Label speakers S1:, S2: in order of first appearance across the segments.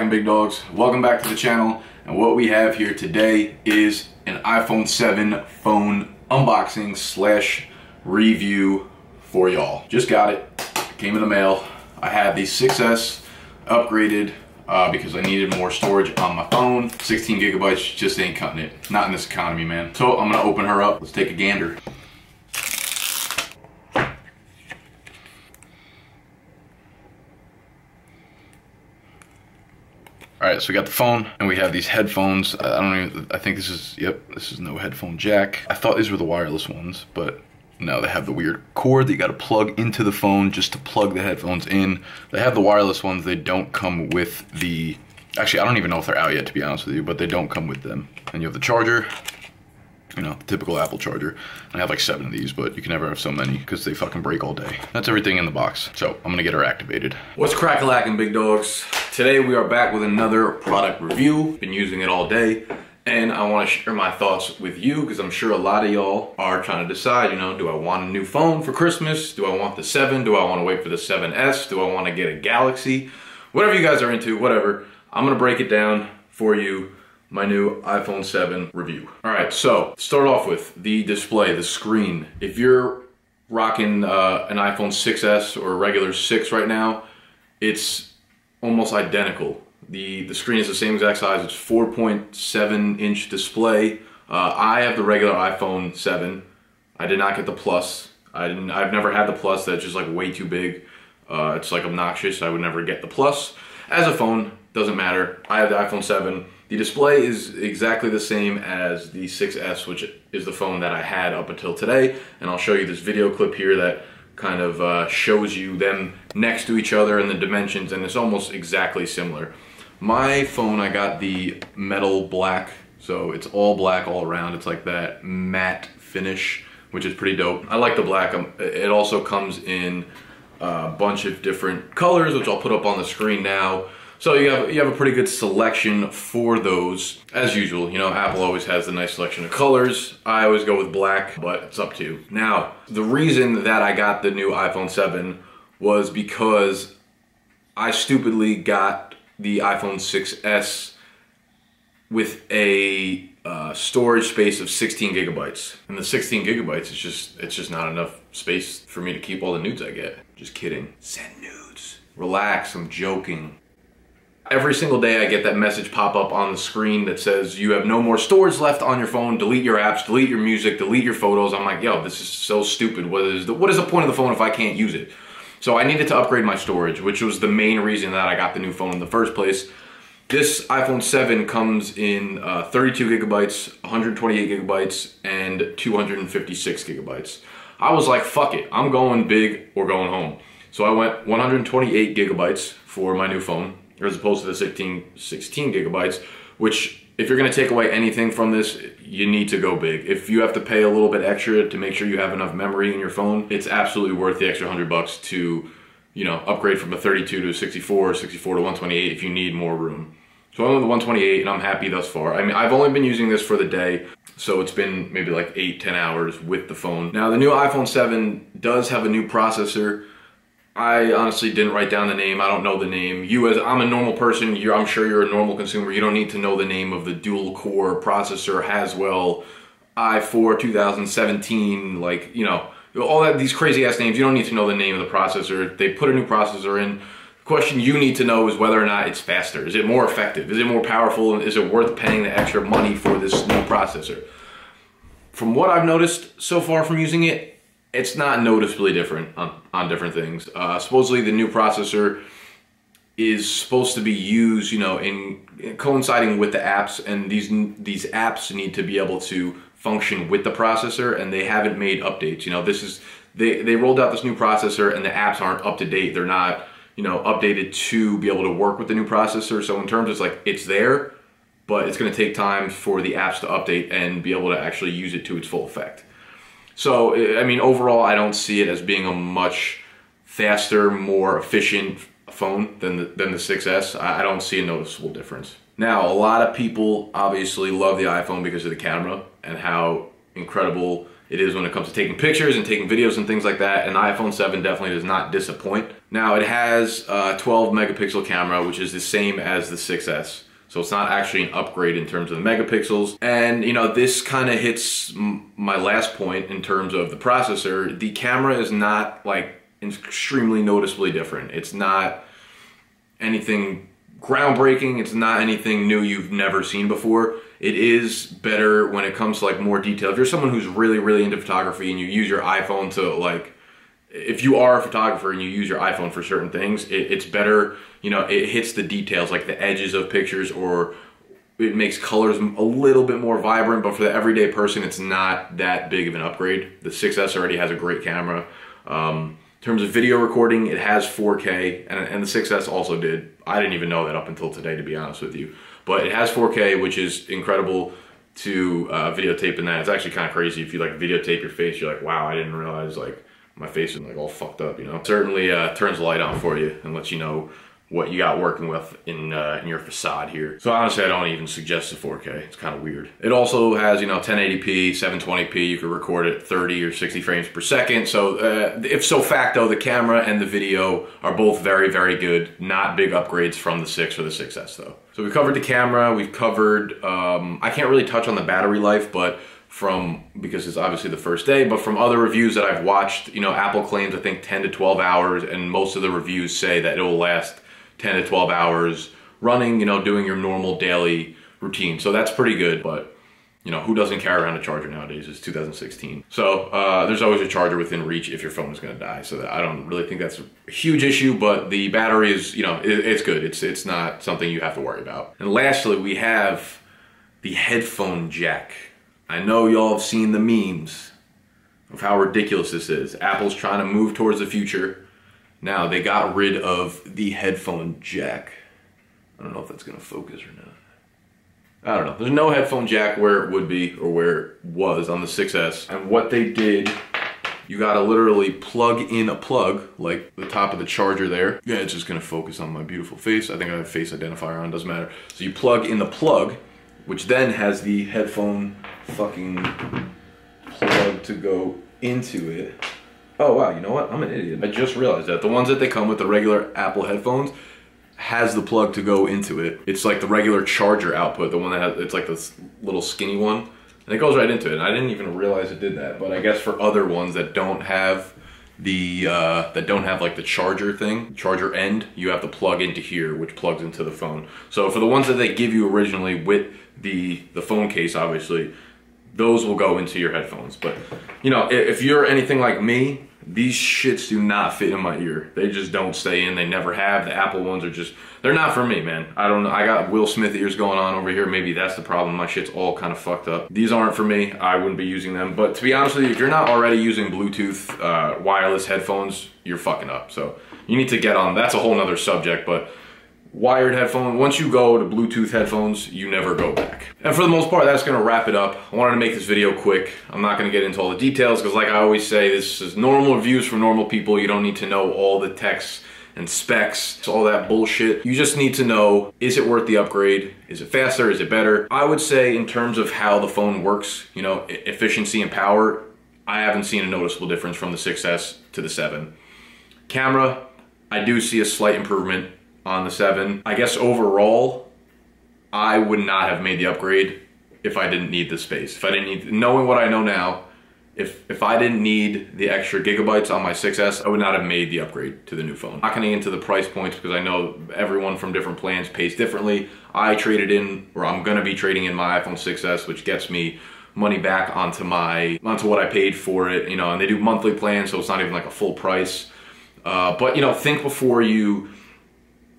S1: Crack-a-lackin' big dogs. Welcome back to the channel, and what we have here today is an iPhone 7 phone unboxing slash review for y'all. Just got it, came in the mail. I had the 6S upgraded because I needed more storage on my phone. 16 gigabytes just ain't cutting it, not in this economy, man. So I'm gonna open her up. Let's take a gander. All right, so we got the phone and we have these headphones. I think this is no headphone jack. I thought these were the wireless ones, but no, they have the weird cord that you gotta plug into the phone just to plug the headphones in. They have the wireless ones, they don't come with the, actually I don't even know if they're out yet to be honest with you, but they don't come with them. And you have the charger, you know, the typical Apple charger. I have like 7 of these, but you can never have so many because they fucking break all day. That's everything in the box. So I'm gonna get her activated. What's crack-a-lackin' big dogs? Today we are back with another product review. Been using it all day, and I wanna share my thoughts with you because I'm sure a lot of y'all are trying to decide, you know, do I want a new phone for Christmas? Do I want the 7? Do I wanna wait for the 7S? Do I wanna get a Galaxy? Whatever you guys are into, whatever. I'm gonna break it down for you. My new iPhone 7 review. All right, so start off with the display, the screen. If you're rocking an iPhone 6S or a regular 6 right now, it's almost identical. The screen is the same exact size. It's 4.7 inch display. I have the regular iPhone 7. I did not get the Plus. I've never had the Plus. That's just like way too big. It's like obnoxious. I would never get the Plus. As a phone, doesn't matter. I have the iPhone 7. The display is exactly the same as the 6S, which is the phone that I had up until today. And I'll show you this video clip here that kind of shows you them next to each other and the dimensions, and it's almost exactly similar. My phone, I got the metal black, so it's all black all around. It's like that matte finish, which is pretty dope. I like the black. It also comes in a bunch of different colors, which I'll put up on the screen now. So you have a pretty good selection for those. As usual, you know, Apple always has a nice selection of colors. I always go with black, but it's up to you. Now, the reason that I got the new iPhone 7 was because I stupidly got the iPhone 6S with a storage space of 16 gigabytes. And the 16 gigabytes it's just not enough space for me to keep all the nudes I get. Just kidding. Send nudes. Relax, I'm joking. Every single day I get that message pop up on the screen that says you have no more storage left on your phone, delete your apps, delete your music, delete your photos. I'm like, yo, this is so stupid. What is the point of the phone if I can't use it? So I needed to upgrade my storage, which was the main reason that I got the new phone in the first place. This iPhone 7 comes in 32 gigabytes, 128 gigabytes, and 256 gigabytes. I was like, fuck it, I'm going big or going home. So I went 128 gigabytes for my new phone, as opposed to the 16 gigabytes, which if you're gonna take away anything from this, you need to go big. If you have to pay a little bit extra to make sure you have enough memory in your phone, it's absolutely worth the extra $100 to, you know, upgrade from a 32 to a 64, 64 to 128 if you need more room. So I went with the 128 and I'm happy thus far. I mean, I've only been using this for the day, so it's been maybe like 8-10 hours with the phone. Now the new iPhone 7 does have a new processor. I honestly didn't write down the name. I don't know the name. I'm a normal person. I'm sure you're a normal consumer. You don't need to know the name of the dual core processor, Haswell i4 2017, like, you know, all that, these crazy ass names. You don't need to know the name of the processor. They put a new processor in. The question you need to know is whether or not it's faster. Is it more effective? Is it more powerful? Is it worth paying the extra money for this new processor? From what I've noticed so far from using it, it's not noticeably different on different things. Supposedly the new processor is supposed to be used, you know, in coinciding with the apps, and these apps need to be able to function with the processor, and they haven't made updates. You know, they rolled out this new processor and the apps aren't up to date. They're not, you know, updated to be able to work with the new processor. So in terms of like, it's there, but it's gonna take time for the apps to update and be able to actually use it to its full effect. So, I mean, overall, I don't see it as being a much faster, more efficient phone than the 6S. I don't see a noticeable difference. Now, a lot of people obviously love the iPhone because of the camera and how incredible it is when it comes to taking pictures and taking videos and things like that. And the iPhone 7 definitely does not disappoint. Now it has a 12 megapixel camera, which is the same as the 6S. So it's not actually an upgrade in terms of the megapixels. And you know, this kind of hits my last point in terms of the processor. The camera is not like extremely noticeably different. It's not anything groundbreaking. It's not anything new you've never seen before. It is better when it comes to like more detail. If you're someone who's really, really into photography and you use your iPhone to like, if you are a photographer and you use your iPhone for certain things, it's better, you know, it hits the details like the edges of pictures, or it makes colors a little bit more vibrant, but for the everyday person, it's not that big of an upgrade. The 6S already has a great camera. In terms of video recording, it has 4K, and the 6S also did. I didn't even know that up until today, to be honest with you. But it has 4K, which is incredible to videotape in that. It's actually kind of crazy. If you like videotape your face, you're like, wow, I didn't realize like my face is like all fucked up, you know? Certainly turns the light on for you and lets you know what you got working with in your facade here. So honestly, I don't even suggest the 4K. It's kind of weird. It also has, you know, 1080p, 720p. You can record at 30 or 60 frames per second. So ipso facto, the camera and the video are both very, very good. Not big upgrades from the 6 or the 6S though. So we covered the camera. We've covered, I can't really touch on the battery life, but because it's obviously the first day, but from other reviews that I've watched, you know, Apple claims I think 10 to 12 hours, and most of the reviews say that it will last 10 to 12 hours running, you know, doing your normal daily routine. So that's pretty good, but you know, who doesn't carry around a charger nowadays? It's 2016. So there's always a charger within reach if your phone is gonna die. So I don't really think that's a huge issue, but the battery is, you know, it's good. It's not something you have to worry about. And lastly, we have the headphone jack. I know y'all have seen the memes of how ridiculous this is. Apple's trying to move towards the future. Now, they got rid of the headphone jack. I don't know if that's gonna focus or not. I don't know. There's no headphone jack where it would be or where it was on the 6S. And what they did, you gotta literally plug in a plug, like the top of the charger there. Yeah, it's just gonna focus on my beautiful face. I think I have a face identifier on, doesn't matter. So you plug in the plug, which then has the headphone fucking plug to go into it. Oh wow, you know what? I'm an idiot. I just realized that. The ones that they come with, the regular Apple headphones, has the plug to go into it. It's like the regular charger output, the one that has, it's like this little skinny one, and it goes right into it. And I didn't even realize it did that, but I guess for other ones that don't have the, like the charger thing, charger end, you have to plug into here, which plugs into the phone. So for the ones that they give you originally with the phone case, obviously, those will go into your headphones. But you know, if you're anything like me, these shits do not fit in my ear. They just don't stay in. They never have. The Apple ones are just, they're not for me, man. I don't know. I got Will Smith ears going on over here. Maybe that's the problem. My shit's all kind of fucked up. These aren't for me. I wouldn't be using them. But to be honest with you, if you're not already using Bluetooth wireless headphones, you're fucking up. So you need to get on. That's a whole nother subject, but wired headphones, once you go to Bluetooth headphones, you never go back. And for the most part, that's gonna wrap it up. I wanted to make this video quick. I'm not gonna get into all the details because like I always say, this is normal reviews for normal people. You don't need to know all the text and specs, all that bullshit. You just need to know, is it worth the upgrade? Is it faster? Is it better? I would say in terms of how the phone works, you know, efficiency and power, I haven't seen a noticeable difference from the 6S to the 7. Camera, I do see a slight improvement on the 7. I guess overall, I would not have made the upgrade if I didn't need the space. If I didn't need, knowing what I know now, if I didn't need the extra gigabytes on my 6S, I would not have made the upgrade to the new phone. Not getting into the price points because I know everyone from different plans pays differently. I traded in, or I'm gonna be trading in my iPhone 6S, which gets me money back onto what I paid for it, you know, and they do monthly plans, so it's not even like a full price. But you know, think before you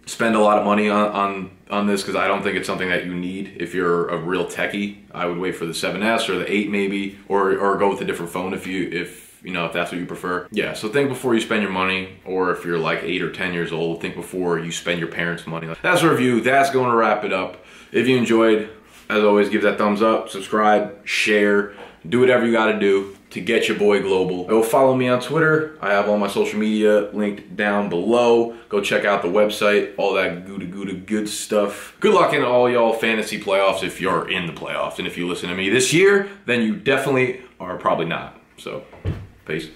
S1: spend a lot of money on this, because I don't think it's something that you need if you're a real techie. I would wait for the 7S or the 8 maybe, or go with a different phone if that's what you prefer. Yeah, so think before you spend your money, or if you're like 8 or 10 years old, think before you spend your parents' money. That's a review. That's going to wrap it up. If you enjoyed, as always, give that thumbs up, subscribe, share, do whatever you got to do to get your boy global. Go follow me on Twitter. I have all my social media linked down below. Go check out the website, all that good stuff. Good luck in all y'all fantasy playoffs if you're in the playoffs. And if you listen to me this year, then you definitely are probably not. So, peace.